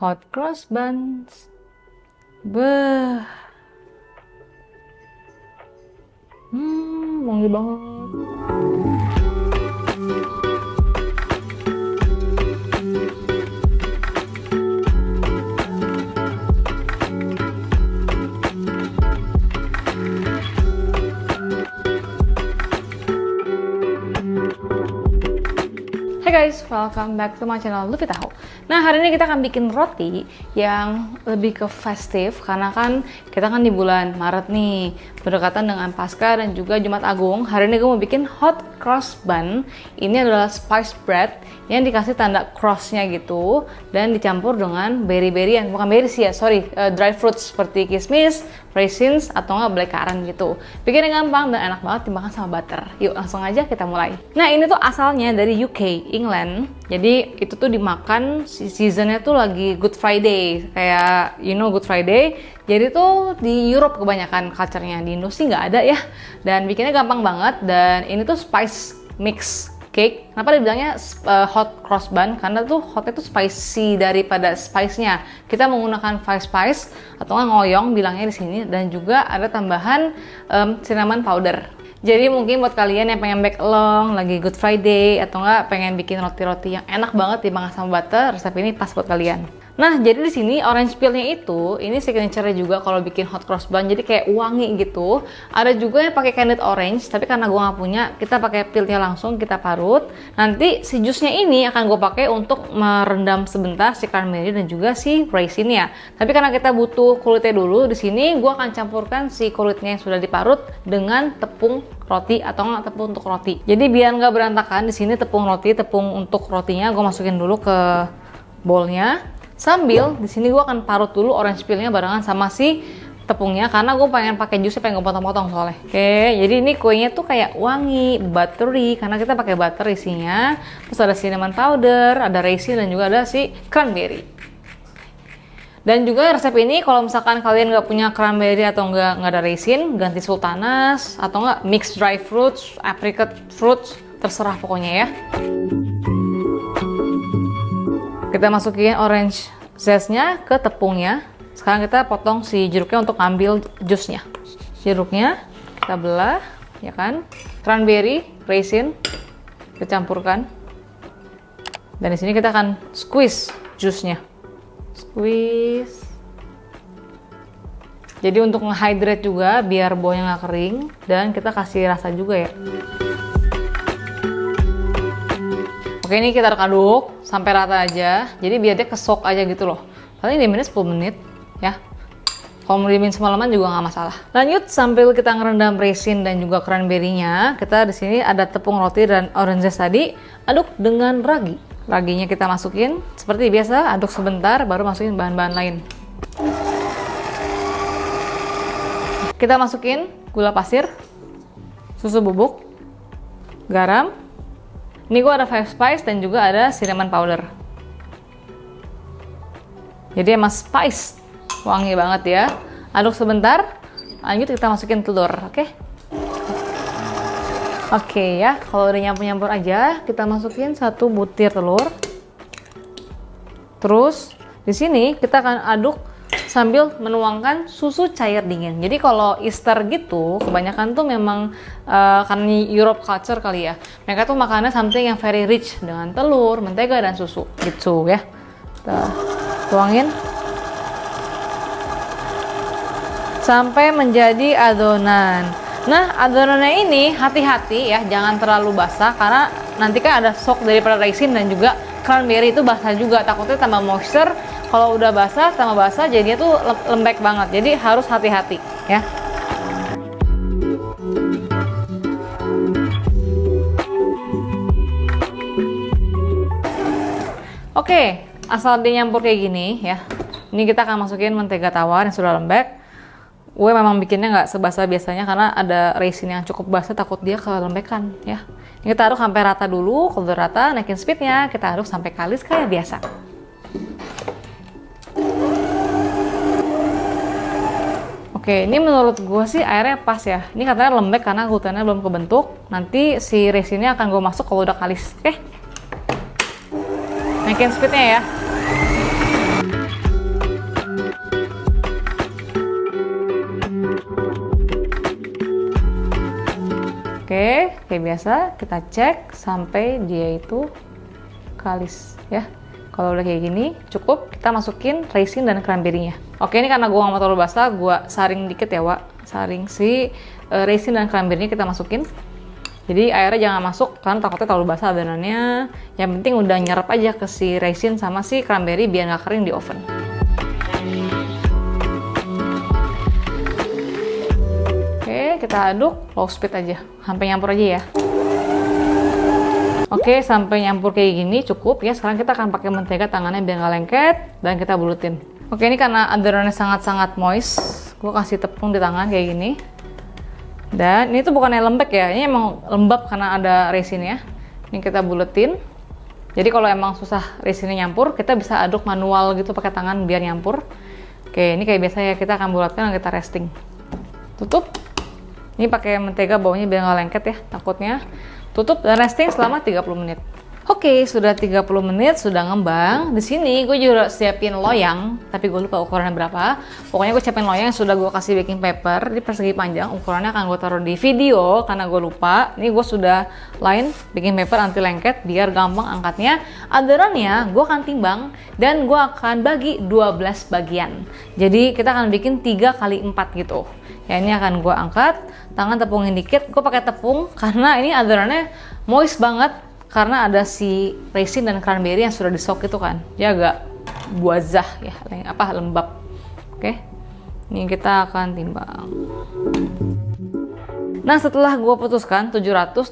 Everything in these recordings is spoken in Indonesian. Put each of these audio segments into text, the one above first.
Hot cross buns. Beuh. Wangi banget. Hey guys, welcome back to my channel Luffy Tahu. Nah, hari ini kita akan bikin roti yang lebih ke festive karena kan kita kan di bulan Maret nih, berdekatan dengan Paskah dan juga Jumat Agung. Hari ini gue mau bikin hot cross bun. Ini adalah spice bread yang dikasih tanda crossnya gitu dan dicampur dengan berry-berryan, bukan berry sih ya, dry fruits seperti kismis, raisins atau nggak blackcurrant gitu. Bikinnya gampang dan enak banget dimakan sama butter. Yuk langsung aja kita mulai. Nah, ini tuh asalnya dari UK, England. Jadi itu tuh dimakan seasonnya tuh lagi Good Friday, kayak Good Friday. Jadi tuh di Europe kebanyakan culture-nya, di Indo sih nggak ada ya. Dan bikinnya gampang banget dan ini tuh spice mix cake. Kenapa dibilangnya hot cross bun? Karena tuh hotnya tuh spicy daripada spice-nya. Kita menggunakan five spice atau nggak ngoyong bilangnya di sini, dan juga ada tambahan cinnamon powder. Jadi mungkin buat kalian yang pengen bake along, lagi Good Friday, atau nggak pengen bikin roti-roti yang enak banget dimakan sama butter, resep ini pas buat kalian. Nah, jadi di sini orange peel-nya itu, ini signature-nya juga kalau bikin hot cross bun, jadi kayak wangi gitu. Ada juga yang pakai candied orange, tapi karena gue nggak punya, kita pakai peel-nya langsung, kita parut. Nanti si jus-nya ini akan gue pakai untuk merendam sebentar si cranberry dan juga si raisinnya. Tapi karena kita butuh kulitnya dulu, di sini gue akan campurkan si kulitnya yang sudah diparut dengan tepung roti atau nggak tepung untuk roti. Jadi biar nggak berantakan, di sini tepung roti, tepung untuk rotinya gue masukin dulu ke bowlnya. Sambil di sini gue akan parut dulu orange peel-nya barengan sama si tepungnya karena gue pengen pakai jusnya, pengen gue potong-potong soalnya. Oke, jadi ini kuenya tuh kayak wangi, buttery karena kita pakai butter isinya. Terus ada cinnamon powder, ada raisin dan juga ada si cranberry. Dan juga resep ini kalau misalkan kalian nggak punya cranberry atau nggak ada raisin, ganti sultanas atau nggak mixed dry fruits, apricot fruits, terserah pokoknya ya. Kita masukin orange zestnya ke tepungnya. Sekarang kita potong si jeruknya untuk ambil jusnya. Jeruknya kita belah, ya kan? Cranberry, raisin, kita campurkan. Dan di sini kita akan squeeze jusnya. Squeeze. Jadi untuk nge-hydrate juga biar bawahnya nggak kering dan kita kasih rasa juga ya. Oke, ini kita aduk sampai rata aja. Jadi biar dia kesok aja gitu loh. Paling diaminnya 10 menit ya. Kalau mau diamin semalaman juga nggak masalah. Lanjut sambil kita ngerendam raisin dan juga cranberry-nya, kita di sini ada tepung roti dan orange zest tadi, aduk dengan ragi. Raginya kita masukin seperti biasa, aduk sebentar baru masukin bahan-bahan lain. Kita masukin gula pasir, susu bubuk, garam. Ini gue ada five spice dan juga ada cinnamon powder. Jadi emang spice, wangi banget ya. Aduk sebentar, lanjut kita masukin telur, oke? Oke ya, kalau udah nyampur-nyampur aja, kita masukin 1 butir telur. Terus di sini kita akan aduk sambil menuangkan susu cair dingin. Jadi kalau Easter gitu, kebanyakan tuh memang karena Europe culture kali ya. Mereka tuh makannya something yang very rich dengan telur, mentega dan susu gitu ya. Kita tuangin sampai menjadi adonan. Nah, adonannya ini hati-hati ya, jangan terlalu basah karena nanti kan ada shock daripada raisin dan juga cranberry itu basah juga, takutnya tambah moisture. Kalau udah basah tambah basah jadinya tuh lembek banget, jadi harus hati-hati ya. Oke, asal dia nyampur kayak gini ya, ini kita akan masukin mentega tawar yang sudah lembek. Gue memang bikinnya nggak sebasah biasanya karena ada raisin yang cukup basah, takut dia kelembekan ya. Ini kita aduk sampai rata dulu. Kalau udah rata, naikin speednya, kita aduk sampai kalis kayak biasa. Oke, ini menurut gue sih airnya pas ya. Ini katanya lembek karena glutennya belum kebentuk. Nanti si raisinnya akan gue masuk kalau udah kalis. Oke, naikin speednya ya. kayak biasa kita cek sampai dia itu kalis ya. Kalau udah kayak gini cukup, kita masukin raisin dan cranberry-nya. Oke, ini karena gua nggak mau terlalu basah, gua saring dikit ya, Wak. Saring si raisin dan cranberry-nya kita masukin. Jadi airnya jangan masuk karena takutnya terlalu basah adonannya. Yang penting udah nyerap aja ke si raisin sama si cranberry biar nggak kering di oven. Oke, kita aduk low speed aja, sampai nyampur aja ya. Oke, sampai nyampur kayak gini cukup ya. Sekarang kita akan pakai mentega tangannya biar nggak lengket dan kita bulutin. Oke, ini karena adonannya sangat-sangat moist, gue kasih tepung di tangan kayak gini. Dan ini tuh bukannya lembek ya, ini emang lembab karena ada raisinnya. Ini kita buletin. Jadi kalau emang susah raisinnya nyampur, kita bisa aduk manual gitu pakai tangan biar nyampur. Oke, ini kayak biasa ya, kita akan bulatkan dan kita resting. Tutup. Ini pakai mentega bawahnya biar nggak lengket ya, takutnya. Tutup dan resting selama 30 menit. Oke, sudah 30 menit, sudah ngembang. Di sini gue juga siapin loyang, tapi gue lupa ukurannya berapa. Pokoknya gue siapin loyang yang sudah gue kasih baking paper di persegi panjang. Ukurannya akan gue taruh di video karena gue lupa. Ini gue sudah line baking paper anti lengket biar gampang angkatnya. Adonannya gue akan timbang dan gue akan bagi 12 bagian. Jadi kita akan bikin 3 kali 4 gitu. Ya, ini akan gue angkat, tangan tepungin dikit. Gue pakai tepung karena ini adonannya moist banget karena ada si raisin dan cranberry yang sudah di-soak itu kan. Dia agak buazah ya, lembab. Oke. Ini kita akan timbang. Nah, setelah gue putuskan 700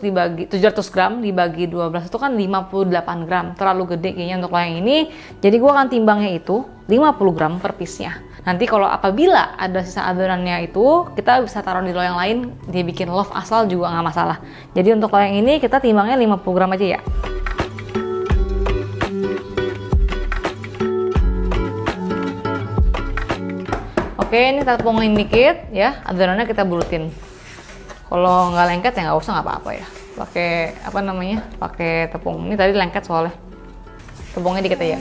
gram dibagi 12 itu kan 58 gram. Terlalu gede kayaknya untuk loyang ini. Jadi gue akan timbangnya itu 50 gram per piece-nya. Nanti kalau apabila ada sisa adonannya itu, kita bisa taruh di loyang lain, dia bikin loaf asal juga nggak masalah. Jadi untuk loyang ini kita timbangnya 50 gram aja ya. Oke, ini kita tepungin dikit ya, adonannya kita bulutin. Kalau nggak lengket ya nggak usah, nggak apa-apa ya. Pakai pakai tepung. Ini tadi lengket soalnya. Tepungnya dikit aja.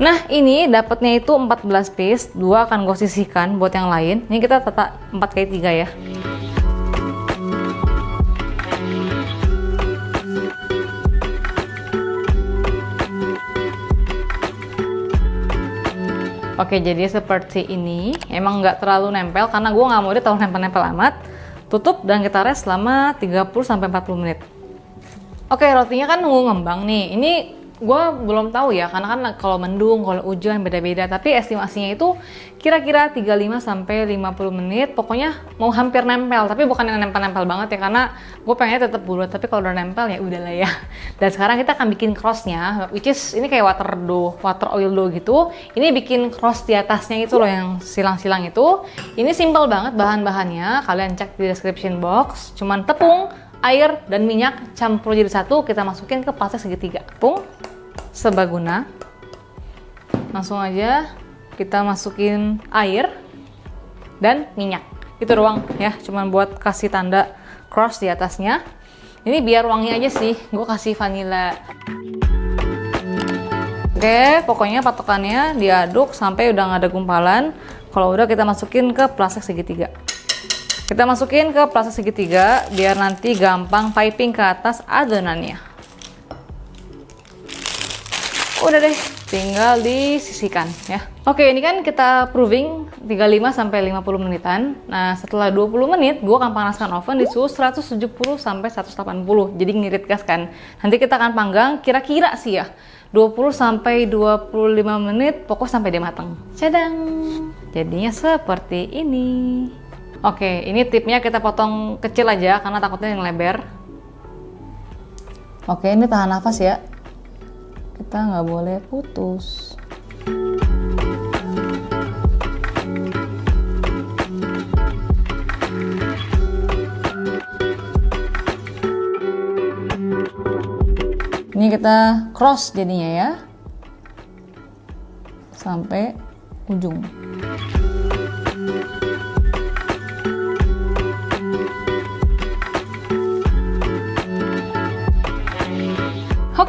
Nah, ini dapatnya itu 14 piece. 2 akan gue sisihkan buat yang lain. Ini kita tata 4x3 ya. Oke, jadi seperti ini. Emang nggak terlalu nempel karena gue nggak mau dia terlalu nempel-nempel amat. Tutup dan kita rest selama 30-40 menit. Oke, rotinya kan nunggu ngembang nih. Ini gue belum tahu ya, karena kan kalau mendung, kalau hujan beda-beda. Tapi estimasinya itu kira-kira 35-50 menit. Pokoknya mau hampir nempel, tapi bukan yang nempel-nempel banget ya, karena gue pengennya tetap bulat. Tapi kalau udah nempel ya udahlah ya. Dan sekarang kita akan bikin cross-nya, which is ini kayak water oil dough gitu. Ini bikin cross di atasnya itu loh yang silang-silang itu. Ini simple banget bahan-bahannya. Kalian cek di description box. Cuman tepung, air, dan minyak campur jadi satu. Kita masukin ke plastik segitiga. Tepung sebaguna, langsung aja kita masukin air dan minyak. Itu doang ya, cuman buat kasih tanda cross di atasnya. Ini biar wangi aja sih, gue kasih vanilla. Oke, pokoknya patokannya diaduk sampai udah nggak ada gumpalan. Kalau udah kita masukin ke plastik segitiga. Kita masukin ke plastik segitiga biar nanti gampang piping ke atas adonannya. Udah deh, tinggal disisihkan ya. Oke, ini kan kita proving 35-50 menitan. Nah, setelah 20 menit, gue akan panaskan oven di suhu 170-180. Jadi ngirit gas kan. Nanti kita akan panggang kira-kira sih ya 20-25 menit, pokok sampai dia matang. Cadang! Jadinya seperti ini. Oke, ini tipnya kita potong kecil aja karena takutnya yang lebar. Oke, ini tahan nafas ya. Kita nggak boleh putus. Ini kita cross jadinya ya, sampai ujung.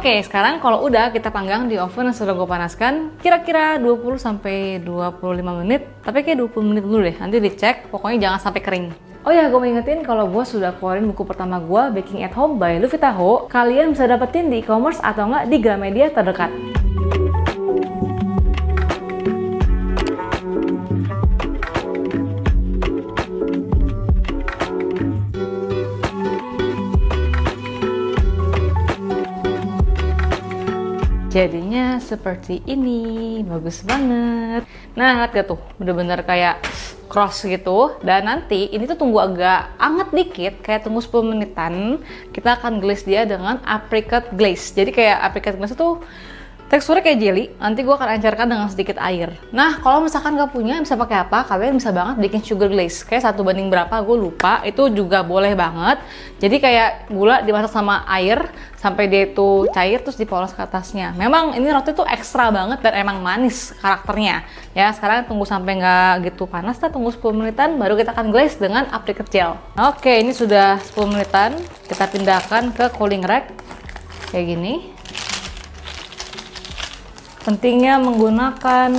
Oke, sekarang kalau udah kita panggang di oven yang sudah gue panaskan kira-kira 20-25 menit. Tapi kayak 20 menit dulu deh, nanti dicek, pokoknya jangan sampai kering. Oh ya, gue mau ingetin kalau gue sudah keluarin buku pertama gue, Baking at Home by Luffy Taho. Kalian bisa dapetin di e-commerce atau enggak di Gramedia terdekat. Jadinya seperti ini, bagus banget. Nah, lihat gak tuh, bener-bener kayak cross gitu. Dan nanti ini tuh tunggu agak anget dikit, kayak tunggu 10 menitan. Kita akan glaze dia dengan apricot glaze. Jadi kayak apricot glaze itu teksturnya kayak jelly. Nanti gue akan encerkan dengan sedikit air. Nah, kalau misalkan gak punya, bisa pakai apa? Kalian bisa banget bikin sugar glaze. Kayak 1 banding berapa, gue lupa. Itu juga boleh banget. Jadi kayak gula dimasak sama air sampai dia itu cair, terus dipoles ke atasnya. Memang ini roti tuh ekstra banget dan emang manis karakternya. Ya, sekarang tunggu sampai nggak gitu panas, kita tunggu 10 menitan, baru kita akan glaze dengan apricot gel. Oke, ini sudah 10 menitan. Kita pindahkan ke cooling rack. Kayak gini. Pentingnya menggunakan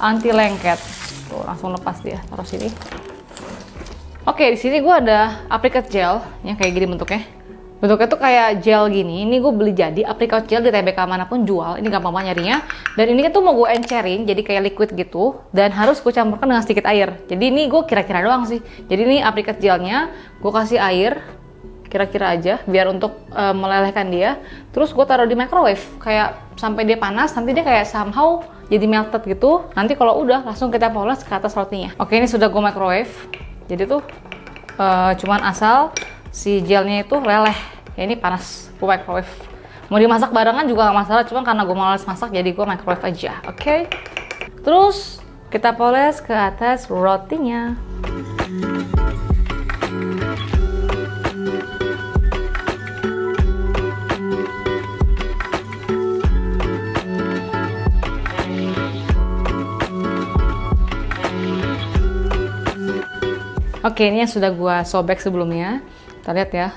anti lengket. Tuh, langsung lepas dia, taruh sini. Oke, di sini gue ada apricot gel, ya kayak gini bentuknya. Bentuknya tuh kayak gel gini. Ini gue beli jadi apricot gel di TBK manapun jual. Ini gampang banget nyarinya. Dan ini tuh mau gue encerin, jadi kayak liquid gitu. Dan harus gue campurkan dengan sedikit air. Jadi ini gue kira-kira doang sih. Jadi ini apricot gelnya, gue kasih air. Kira-kira aja biar untuk melelehkan dia. Terus gue taruh di microwave kayak sampai dia panas, nanti dia kayak somehow jadi melted gitu. Nanti kalau udah langsung kita poles ke atas rotinya. Oke, ini sudah gue microwave. Jadi tuh cuman asal si gelnya itu leleh. Ya ini panas, gue microwave. Mau dimasak barengan juga gak masalah, cuma karena gue males masak jadi gue microwave aja. Oke. Terus kita poles ke atas rotinya. Oke, ini yang sudah gua sobek sebelumnya. Kita lihat ya,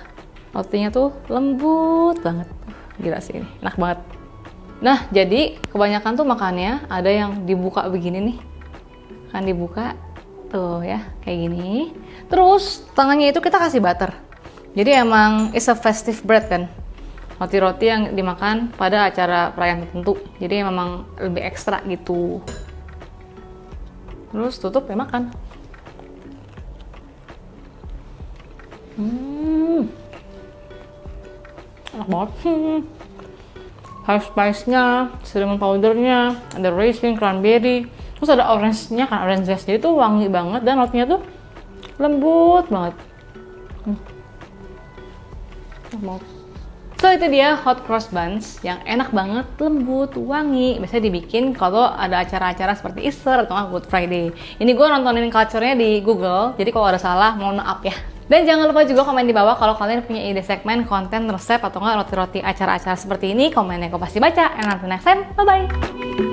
rotinya tuh lembut banget. Gila sih ini, enak banget. Nah, jadi kebanyakan tuh makannya ada yang dibuka begini nih. Kan dibuka tuh ya, kayak gini. Terus tengahnya itu kita kasih butter. Jadi emang it's a festive bread kan. Roti-roti yang dimakan pada acara perayaan tertentu. Jadi memang lebih ekstra gitu. Terus tutup ya makan. Enak banget. Harus spice-nya, cinnamon powder-nya, ada raisin, cranberry, terus ada orange-nya kan, orange zest. Jadi tuh wangi banget dan rotinya tuh lembut banget. Enak banget. So itu dia hot cross buns yang enak banget, lembut, wangi. Biasanya dibikin kalau ada acara-acara seperti Easter atau Good Friday. Ini gue nontonin culture-nya di Google, jadi kalau ada salah mohon maaf ya. Dan jangan lupa juga komen di bawah kalau kalian punya ide segmen, konten, resep, atau nggak roti-roti acara-acara seperti ini. Komennya gue pasti baca. And until next time, bye-bye!